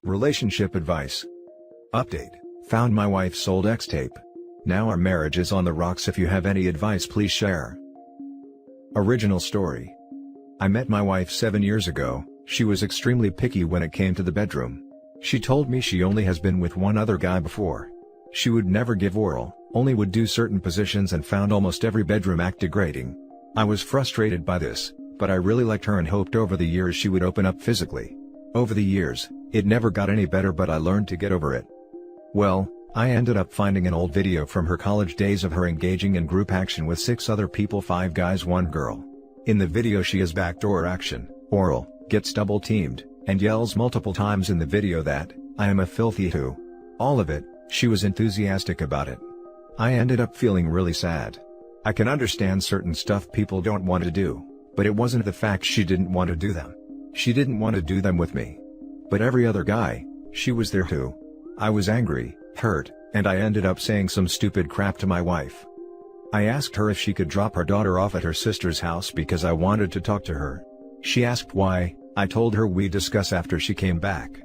Relationship advice. Update. Found my wife's old ex tape. Now our marriage is on the rocks. If you have any advice, please share. Original story. I met my wife 7 years ago. She was extremely picky when it came to the bedroom. She told me she only has been with one other guy before. She would never give oral, only would do certain positions, and found almost every bedroom act degrading. I was frustrated by this, but I really liked her and hoped over the years she would open up physically. Over the years, it never got any better, but I learned to get over it. Well, I ended up finding an old video from her college days of her engaging in group action with 6 other people, 5 guys, 1 girl. In the video she has backdoor action, oral, gets double teamed, and yells multiple times in the video that, "I am a filthy who." All of it, she was enthusiastic about it. I ended up feeling really sad. I can understand certain stuff people don't want to do, but it wasn't the fact she didn't want to do them. She didn't want to do them with me. But every other guy, she was there too. I was angry, hurt, and I ended up saying some stupid crap to my wife. I asked her if she could drop her daughter off at her sister's house because I wanted to talk to her. She asked why. I told her we'd discuss after she came back.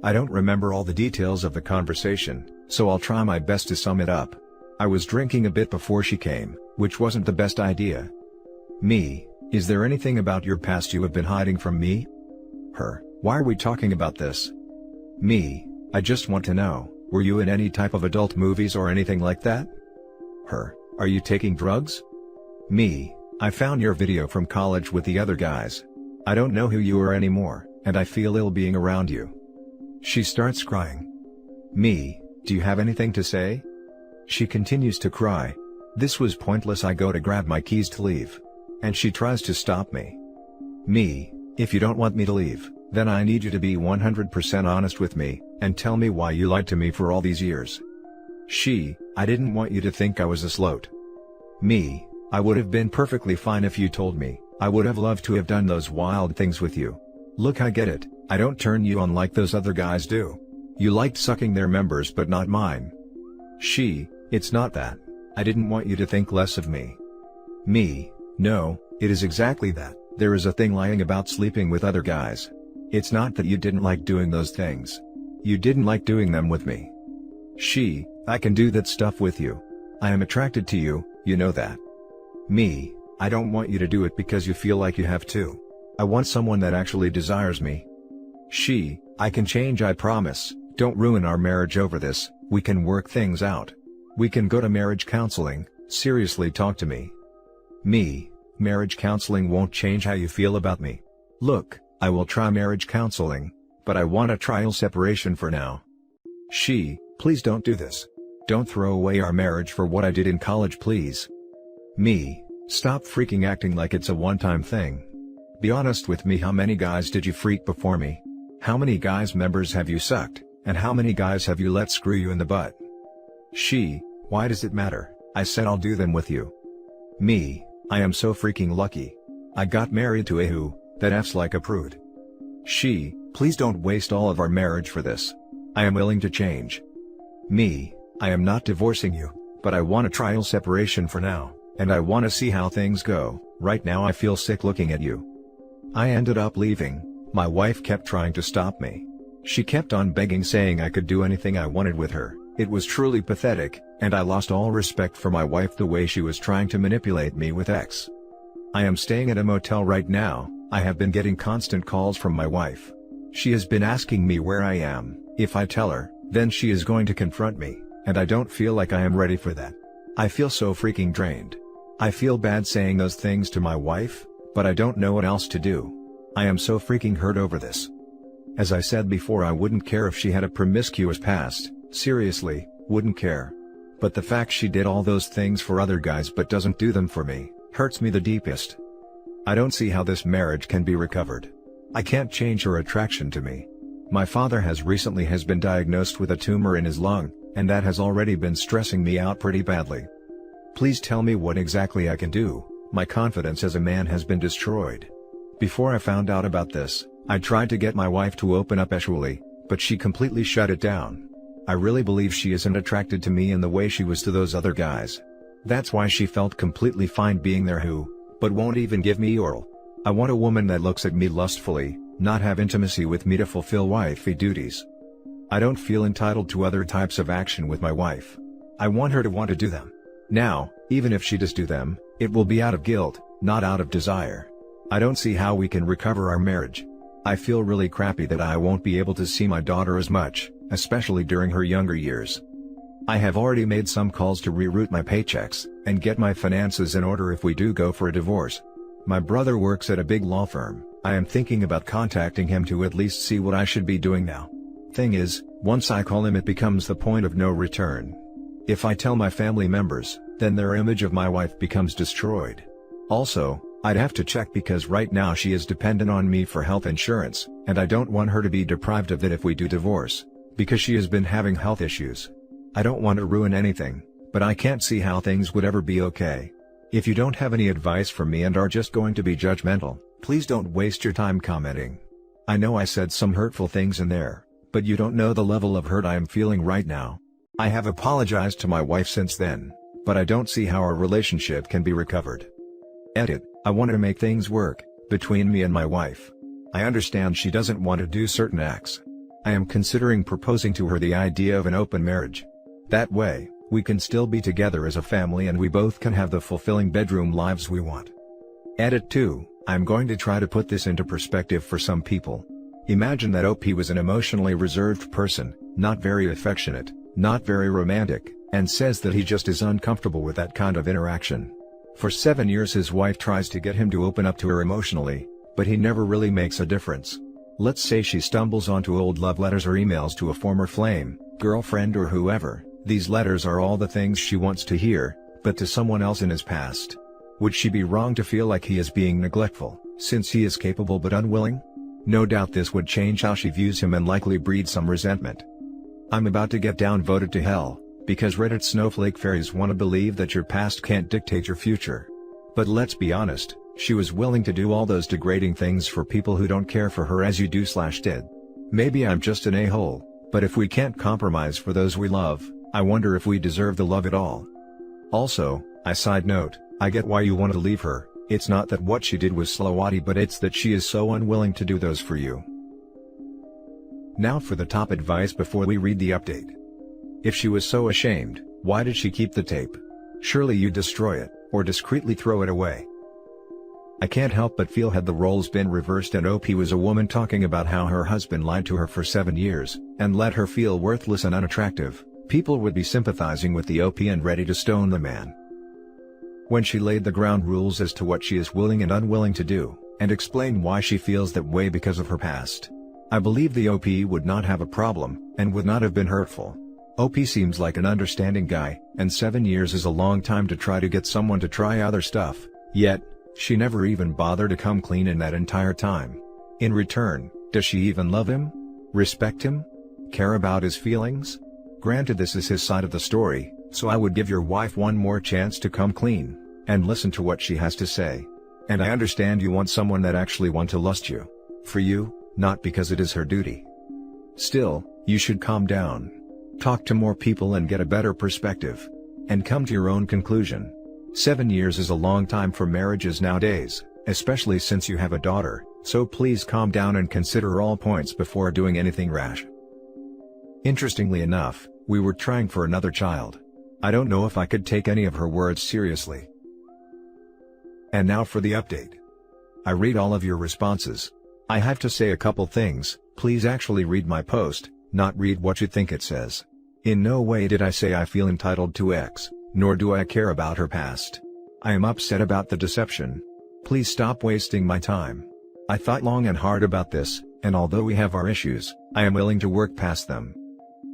I don't remember all the details of the conversation, so I'll try my best to sum it up. I was drinking a bit before she came, which wasn't the best idea. Me: is there anything about your past you have been hiding from me? Her: why are we talking about this? Me: I just want to know, were you in any type of adult movies or anything like that? Her: are you taking drugs? Me: I found your video from college with the other guys. I don't know who you are anymore, and I feel ill being around you. She starts crying. Me: do you have anything to say? She continues to cry. This was pointless. I go to grab my keys to leave, and she tries to stop me. Me: if you don't want me to leave, then I need you to be 100% honest with me, and tell me why you lied to me for all these years. She: I didn't want you to think I was a sloat. Me: I would have been perfectly fine if you told me. I would have loved to have done those wild things with you. Look, I get it, I don't turn you on like those other guys do. You liked sucking their members but not mine. She: it's not that. I didn't want you to think less of me. Me: no, it is exactly that. There is a thing lying about sleeping with other guys. It's not that you didn't like doing those things. You didn't like doing them with me. She: I can do that stuff with you. I am attracted to you, you know that. Me: I don't want you to do it because you feel like you have to. I want someone that actually desires me. She: I can change, I promise. Don't ruin our marriage over this. We can work things out. We can go to marriage counseling. Seriously, talk to me. Me: marriage counseling won't change how you feel about me. Look, I will try marriage counseling, but I want a trial separation for now. She: please don't do this. Don't throw away our marriage for what I did in college, please. Me: stop freaking acting like it's a one-time thing. Be honest with me. How many guys did you freak before me? How many guys' members have you sucked, and how many guys have you let screw you in the butt? She: why does it matter? I said I'll do them with you. Me: I am so freaking lucky. I got married to a who that F's like a prude. She: please don't waste all of our marriage for this. I am willing to change. Me: I am not divorcing you, but I want a trial separation for now, and I want to see how things go. Right now I feel sick looking at you. I ended up leaving. My wife kept trying to stop me. She kept on begging, saying I could do anything I wanted with her. It was truly pathetic, and I lost all respect for my wife the way she was trying to manipulate me with X. I am staying at a motel right now. I have been getting constant calls from my wife. She has been asking me where I am. If I tell her, then she is going to confront me, and I don't feel like I am ready for that. I feel so freaking drained. I feel bad saying those things to my wife, but I don't know what else to do. I am so freaking hurt over this. As I said before, I wouldn't care if she had a promiscuous past. Seriously, wouldn't care. But the fact she did all those things for other guys but doesn't do them for me, hurts me the deepest. I don't see how this marriage can be recovered. I can't change her attraction to me. My father has recently been diagnosed with a tumor in his lung, and that has already been stressing me out pretty badly. Please tell me what exactly I can do. My confidence as a man has been destroyed. Before I found out about this, I tried to get my wife to open up sexually, but she completely shut it down. I really believe she isn't attracted to me in the way she was to those other guys. That's why she felt completely fine being there but won't even give me oral. I want a woman that looks at me lustfully, not have intimacy with me to fulfill wifey duties. I don't feel entitled to other types of action with my wife. I want her to want to do them. Now, even if she does do them, it will be out of guilt, not out of desire. I don't see how we can recover our marriage. I feel really crappy that I won't be able to see my daughter as much, especially during her younger years. I have already made some calls to reroute my paychecks, and get my finances in order if we do go for a divorce. My brother works at a big law firm. I am thinking about contacting him to at least see what I should be doing now. Thing is, once I call him it becomes the point of no return. If I tell my family members, then their image of my wife becomes destroyed. Also, I'd have to check because right now she is dependent on me for health insurance, and I don't want her to be deprived of that if we do divorce, because she has been having health issues. I don't want to ruin anything, but I can't see how things would ever be okay. If you don't have any advice for me and are just going to be judgmental, please don't waste your time commenting. I know I said some hurtful things in there, but you don't know the level of hurt I am feeling right now. I have apologized to my wife since then, but I don't see how our relationship can be recovered. Edit, I wanted to make things work between me and my wife. I understand she doesn't want to do certain acts. I am considering proposing to her the idea of an open marriage. That way, we can still be together as a family and we both can have the fulfilling bedroom lives we want. Edit 2, I'm going to try to put this into perspective for some people. Imagine that OP was an emotionally reserved person, not very affectionate, not very romantic, and says that he just is uncomfortable with that kind of interaction. For 7 years his wife tries to get him to open up to her emotionally, but he never really makes a difference. Let's say she stumbles onto old love letters or emails to a former flame, girlfriend or whoever. These letters are all the things she wants to hear, but to someone else in his past. Would she be wrong to feel like he is being neglectful, since he is capable but unwilling? No doubt this would change how she views him and likely breed some resentment. I'm about to get downvoted to hell, because Reddit snowflake fairies want to believe that your past can't dictate your future. But let's be honest, she was willing to do all those degrading things for people who don't care for her as you do/did. Maybe I'm just an a-hole, but if we can't compromise for those we love, I wonder if we deserve the love at all. Also, side note, I get why you want to leave her. It's not that what she did was slowati, but it's that she is so unwilling to do those for you. Now for the top advice before we read the update. If she was so ashamed, why did she keep the tape? Surely you destroy it, or discreetly throw it away. I can't help but feel had the roles been reversed and OP was a woman talking about how her husband lied to her for 7 years, and let her feel worthless and unattractive, people would be sympathizing with the OP and ready to stone the man. When she laid the ground rules as to what she is willing and unwilling to do, and explained why she feels that way because of her past, I believe the OP would not have a problem, and would not have been hurtful. OP seems like an understanding guy, and 7 years is a long time to try to get someone to try other stuff, yet, she never even bothered to come clean in that entire time. In return, does she even love him? Respect him? Care about his feelings? Granted, this is his side of the story, so I would give your wife one more chance to come clean, and listen to what she has to say. And I understand you want someone that actually want to lust you. For you, not because it is her duty. Still, you should calm down. Talk to more people and get a better perspective. And come to your own conclusion. 7 years is a long time for marriages nowadays, especially since you have a daughter, so please calm down and consider all points before doing anything rash. Interestingly enough, we were trying for another child. I don't know if I could take any of her words seriously. And now for the update. I read all of your responses. I have to say a couple things. Please actually read my post, not read what you think it says. In no way did I say I feel entitled to X, nor do I care about her past. I am upset about the deception. Please stop wasting my time. I thought long and hard about this, and although we have our issues, I am willing to work past them.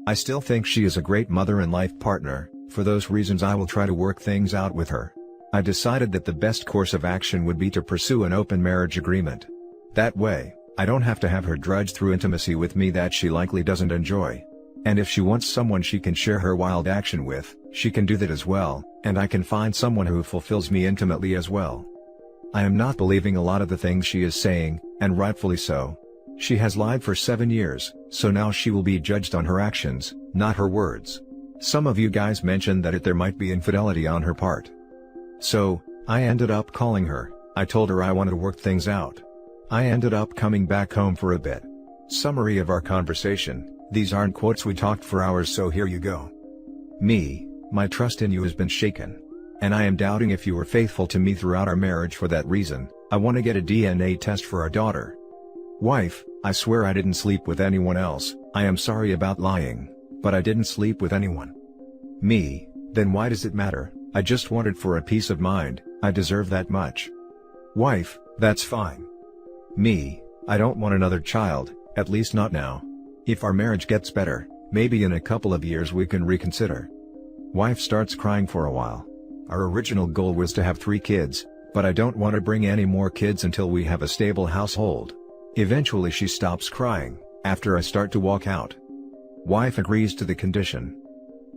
I still think she is a great mother and life partner. For those reasons I will try to work things out with her. I decided that the best course of action would be to pursue an open marriage agreement. That way, I don't have to have her drudge through intimacy with me that she likely doesn't enjoy. And if she wants someone she can share her wild action with, she can do that as well, and I can find someone who fulfills me intimately as well. I am not believing a lot of the things she is saying, and rightfully so. She has lied for 7 years, so now she will be judged on her actions, not her words. Some of you guys mentioned that there might be infidelity on her part. So, I ended up calling her. I told her I wanted to work things out. I ended up coming back home for a bit. Summary of our conversation: these aren't quotes, we talked for hours, so here you go. Me, my trust in you has been shaken. And I am doubting if you were faithful to me throughout our marriage. For that reason, I want to get a DNA test for our daughter. Wife, I swear I didn't sleep with anyone else. I am sorry about lying, but I didn't sleep with anyone. Me, then why does it matter? I just wanted for a peace of mind. I deserve that much. Wife, that's fine. Me, I don't want another child, at least not now. If our marriage gets better, maybe in a couple of years we can reconsider. Wife starts crying for a while. Our original goal was to have 3 kids, but I don't want to bring any more kids until we have a stable household. Eventually she stops crying, after I start to walk out. Wife agrees to the condition.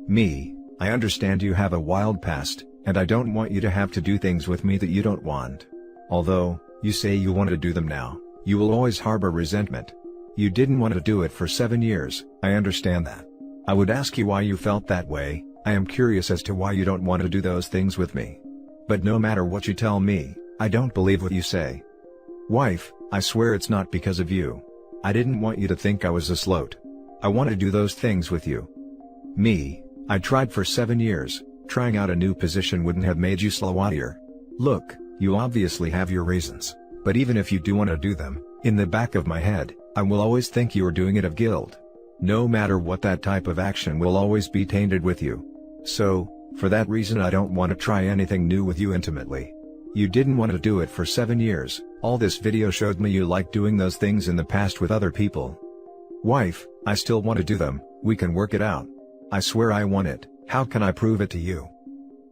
Me, I understand you have a wild past, and I don't want you to have to do things with me that you don't want. Although, you say you want to do them now, you will always harbor resentment. You didn't want to do it for 7 years, I understand that. I would ask you why you felt that way. I am curious as to why you don't want to do those things with me. But no matter what you tell me, I don't believe what you say. Wife, I swear it's not because of you. I didn't want you to think I was a sloat. I want to do those things with you. Me, I tried for 7 years, trying out a new position wouldn't have made you slowier. Look, you obviously have your reasons, but even if you do want to do them, in the back of my head, I will always think you are doing it of guilt. No matter what, that type of action will always be tainted with you. So, for that reason I don't want to try anything new with you intimately. You didn't want to do it for 7 years, all this video showed me you like doing those things in the past with other people. Wife, I still want to do them, we can work it out. I swear I want it, how can I prove it to you?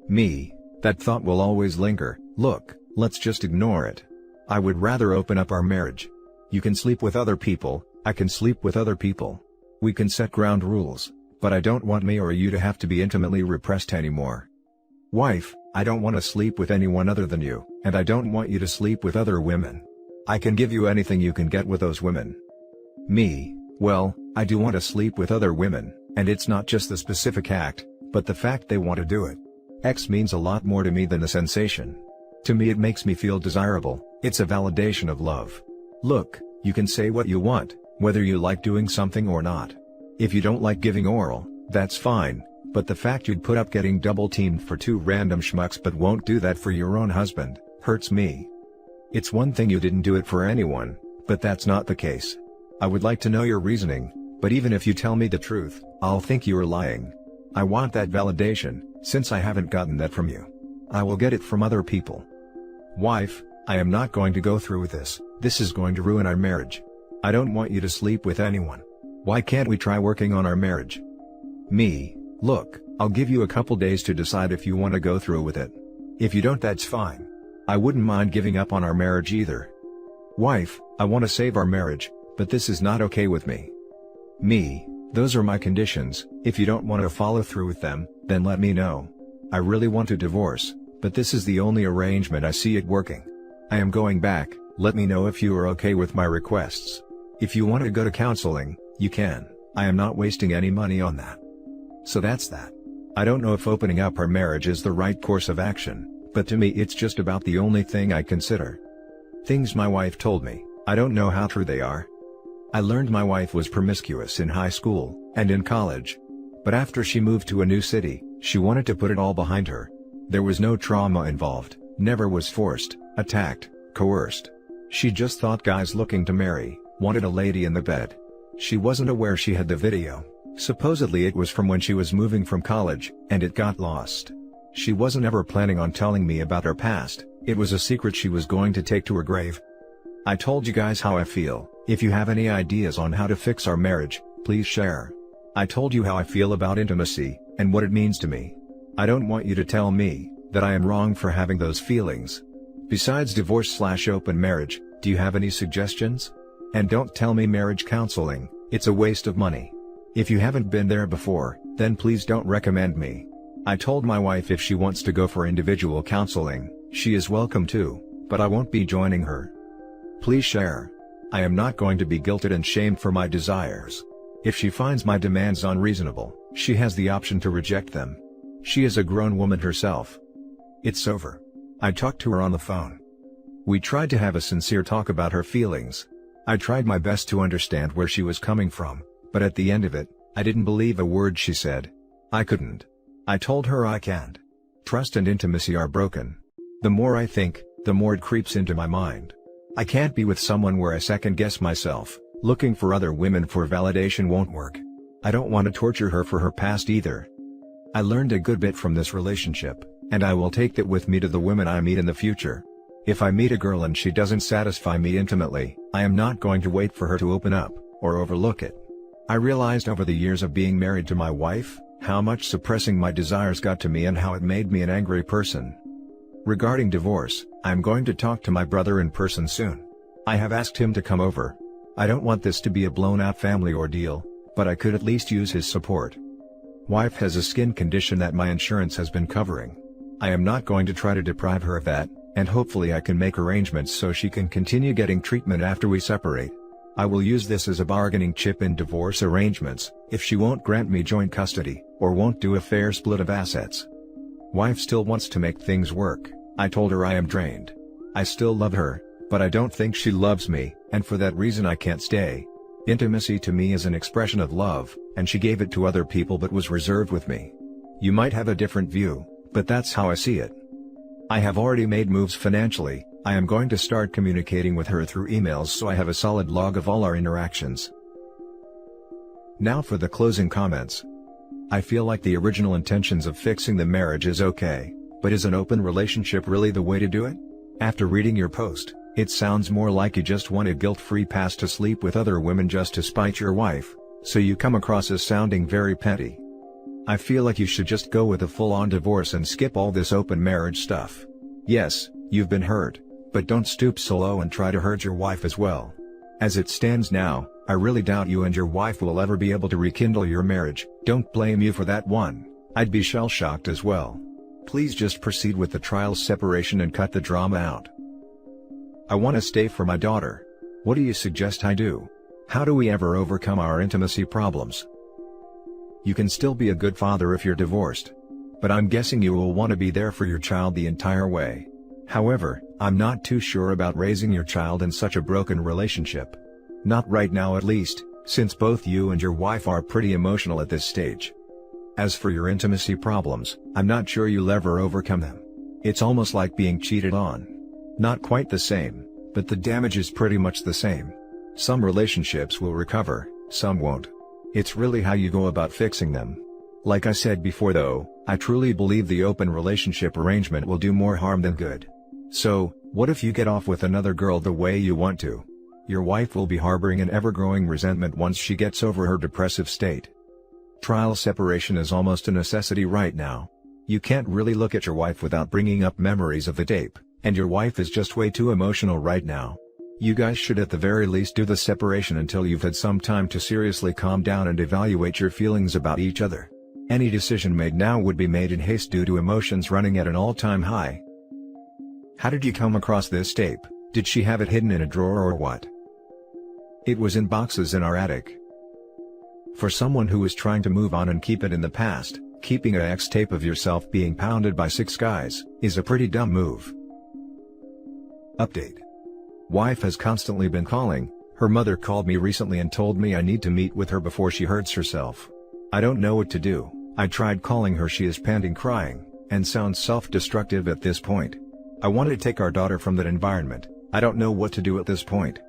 Me, that thought will always linger. Look, let's just ignore it. I would rather open up our marriage. You can sleep with other people, I can sleep with other people. We can set ground rules, but I don't want me or you to have to be intimately repressed anymore. Wife, I don't want to sleep with anyone other than you, and I don't want you to sleep with other women. I can give you anything you can get with those women. Me, well, I do want to sleep with other women, and it's not just the specific act, but the fact they want to do it. X means a lot more to me than the sensation. To me it makes me feel desirable, it's a validation of love. Look, you can say what you want, whether you like doing something or not. If you don't like giving oral, that's fine, but the fact you'd put up getting double-teamed for 2 random schmucks but won't do that for your own husband, hurts me. It's one thing you didn't do it for anyone, but that's not the case. I would like to know your reasoning, but even if you tell me the truth, I'll think you are lying. I want that validation, since I haven't gotten that from you. I will get it from other people. Wife, I am not going to go through with this is going to ruin our marriage. I don't want you to sleep with anyone. Why can't we try working on our marriage? Me, look, I'll give you a couple days to decide if you want to go through with it. If you don't, that's fine. I wouldn't mind giving up on our marriage either. Wife, I want to save our marriage, but this is not okay with me. Me, those are my conditions. If you don't want to follow through with them, then let me know. I really want to divorce, but this is the only arrangement I see it working. I am going back, let me know if you are okay with my requests. If you want to go to counseling, you can, I am not wasting any money on that. So that's that. I don't know if opening up our marriage is the right course of action, but to me it's just about the only thing I consider. Things my wife told me, I don't know how true they are. I learned my wife was promiscuous in high school, and in college. But after she moved to a new city, she wanted to put it all behind her. There was no trauma involved, never was forced, attacked, coerced. She just thought guys looking to marry wanted a lady in the bed. She wasn't aware she had the video. Supposedly it was from when she was moving from college, and it got lost. She wasn't ever planning on telling me about her past, it was a secret she was going to take to her grave. I told you guys how I feel. If you have any ideas on how to fix our marriage, please share. I told you how I feel about intimacy, and what it means to me. I don't want you to tell me that I am wrong for having those feelings. Besides divorce/open marriage, do you have any suggestions? And don't tell me marriage counseling, it's a waste of money. If you haven't been there before, then please don't recommend me. I told my wife if she wants to go for individual counseling, she is welcome to, but I won't be joining her. Please share. I am not going to be guilted and shamed for my desires. If she finds my demands unreasonable, she has the option to reject them. She is a grown woman herself. It's over. I talked to her on the phone. We tried to have a sincere talk about her feelings. I tried my best to understand where she was coming from, but at the end of it, I didn't believe a word she said. I couldn't. I told her I can't. Trust and intimacy are broken. The more I think, the more it creeps into my mind. I can't be with someone where I second guess myself. Looking for other women for validation won't work. I don't want to torture her for her past either. I learned a good bit from this relationship, and I will take that with me to the women I meet in the future. If I meet a girl and she doesn't satisfy me intimately, I am not going to wait for her to open up, or overlook it. I realized over the years of being married to my wife, how much suppressing my desires got to me and how it made me an angry person. Regarding divorce, I'm going to talk to my brother in person soon. I have asked him to come over. I don't want this to be a blown-out family ordeal, but I could at least use his support. Wife has a skin condition that my insurance has been covering. I am not going to try to deprive her of that, and hopefully I can make arrangements so she can continue getting treatment after we separate. I will use this as a bargaining chip in divorce arrangements, if she won't grant me joint custody, or won't do a fair split of assets. Wife still wants to make things work. I told her I am drained. I still love her, but I don't think she loves me, and for that reason I can't stay. Intimacy to me is an expression of love, and she gave it to other people but was reserved with me. You might have a different view, but that's how I see it. I have already made moves financially. I am going to start communicating with her through emails so I have a solid log of all our interactions. Now for the closing comments. I feel like the original intentions of fixing the marriage is okay, but is an open relationship really the way to do it? After reading your post, it sounds more like you just want a guilt-free pass to sleep with other women just to spite your wife, so you come across as sounding very petty. I feel like you should just go with a full-on divorce and skip all this open marriage stuff. Yes, you've been hurt, but don't stoop so low and try to hurt your wife as well. As it stands now, I really doubt you and your wife will ever be able to rekindle your marriage. Don't blame you for that one. I'd be shell-shocked as well. Please just proceed with the trial separation and cut the drama out. I want to stay for my daughter. What do you suggest I do? How do we ever overcome our intimacy problems? You can still be a good father if you're divorced. But I'm guessing you will want to be there for your child the entire way. However, I'm not too sure about raising your child in such a broken relationship. Not right now at least, since both you and your wife are pretty emotional at this stage. As for your intimacy problems, I'm not sure you'll ever overcome them. It's almost like being cheated on. Not quite the same, but the damage is pretty much the same. Some relationships will recover, some won't. It's really how you go about fixing them. Like I said before though, I truly believe the open relationship arrangement will do more harm than good. So, what if you get off with another girl the way you want to? Your wife will be harboring an ever-growing resentment once she gets over her depressive state. Trial separation is almost a necessity right now. You can't really look at your wife without bringing up memories of the tape, and your wife is just way too emotional right now. You guys should at the very least do the separation until you've had some time to seriously calm down and evaluate your feelings about each other. Any decision made now would be made in haste due to emotions running at an all-time high. How did you come across this tape? Did she have it hidden in a drawer or what? It was in boxes in our attic. For someone who is trying to move on and keep it in the past, keeping a ex tape of yourself being pounded by 6 guys is a pretty dumb move. Update. Wife has constantly been calling. Her mother called me recently and told me I need to meet with her before she hurts herself. I don't know what to do. I tried calling her, she is panting, crying, and sounds self-destructive at this point. I want to take our daughter from that environment. I don't know what to do at this point.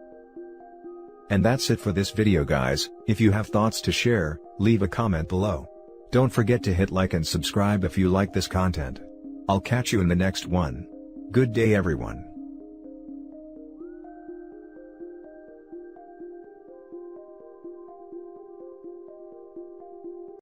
And that's it for this video guys. If you have thoughts to share, leave a comment below. Don't forget to hit like and subscribe if you like this content. I'll catch you in the next one. Good day everyone.